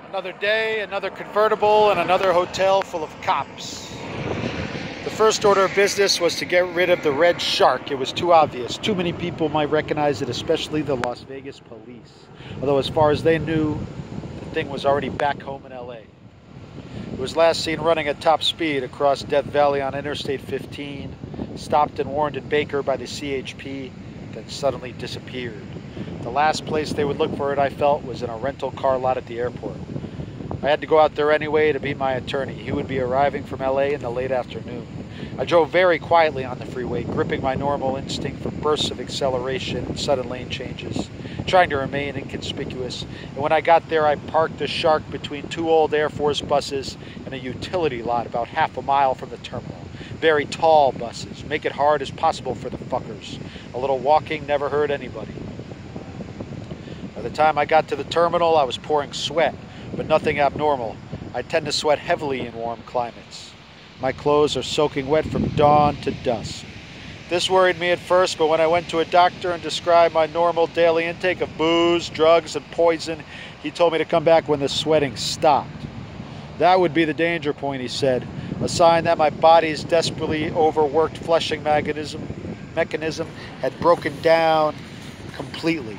Another day, another convertible, and another hotel full of cops. The first order of business was to get rid of the red shark. It was too obvious. Too many people might recognize it, especially the Las Vegas police. Although as far as they knew, the thing was already back home in LA. It was last seen running at top speed across Death Valley on Interstate 15, stopped and warned in Baker by the CHP, then suddenly disappeared. The last place they would look for it, I felt, was in a rental car lot at the airport. I had to go out there anyway to meet my attorney. He would be arriving from LA in the late afternoon. I drove very quietly on the freeway, gripping my normal instinct for bursts of acceleration and sudden lane changes, trying to remain inconspicuous. And when I got there, I parked the Shark between two old Air Force buses and a utility lot about half a mile from the terminal. Very tall buses. Make it hard as possible for the fuckers. A little walking never hurt anybody. By the time I got to the terminal, I was pouring sweat, but nothing abnormal. I tend to sweat heavily in warm climates. My clothes are soaking wet from dawn to dusk. This worried me at first, but when I went to a doctor and described my normal daily intake of booze, drugs, and poison, he told me to come back when the sweating stopped. That would be the danger point, he said, a sign that my body's desperately overworked flushing mechanism had broken down completely.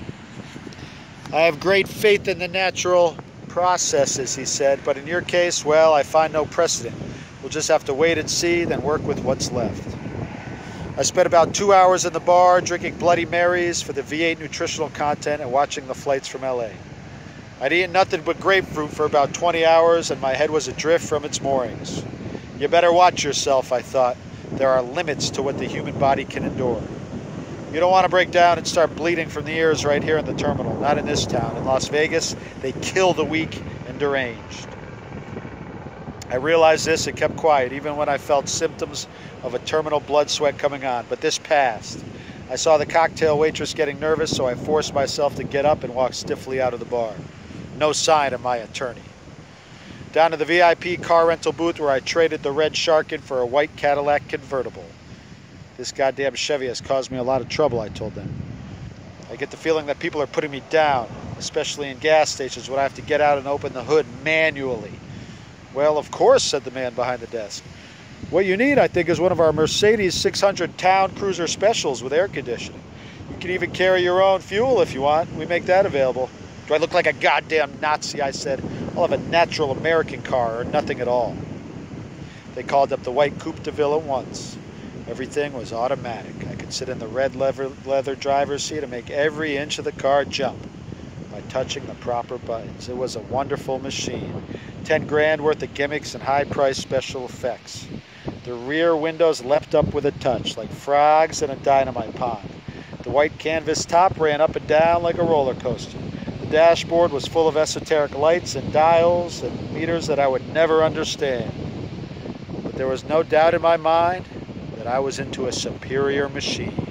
I have great faith in the natural processes, he said, but in your case, well, I find no precedent. We'll just have to wait and see, then work with what's left. I spent about 2 hours in the bar drinking Bloody Marys for the V8 nutritional content and watching the flights from LA. I'd eaten nothing but grapefruit for about 20 hours and my head was adrift from its moorings. You better watch yourself, I thought. There are limits to what the human body can endure. You don't want to break down and start bleeding from the ears right here in the terminal. Not in this town. In Las Vegas, they kill the weak and deranged. I realized this and kept quiet, even when I felt symptoms of a terminal blood sweat coming on. But this passed. I saw the cocktail waitress getting nervous, so I forced myself to get up and walk stiffly out of the bar. No sign of my attorney. Down to the VIP car rental booth where I traded the red Shark in for a white Cadillac convertible. This goddamn Chevy has caused me a lot of trouble, I told them. I get the feeling that people are putting me down, especially in gas stations when I have to get out and open the hood manually. Well, of course, said the man behind the desk. What you need, I think, is one of our Mercedes 600 Town Cruiser Specials with air conditioning. You can even carry your own fuel if you want. We make that available. Do I look like a goddamn Nazi? I said. I'll have a natural American car or nothing at all. They called up the white Coupe de Ville at once. Everything was automatic. I could sit in the red leather driver's seat and make every inch of the car jump by touching the proper buttons. It was a wonderful machine. 10 grand worth of gimmicks and high-priced special effects. The rear windows leapt up with a touch, like frogs in a dynamite pond. The white canvas top ran up and down like a roller coaster. The dashboard was full of esoteric lights and dials and meters that I would never understand. But there was no doubt in my mind that I was into a superior machine.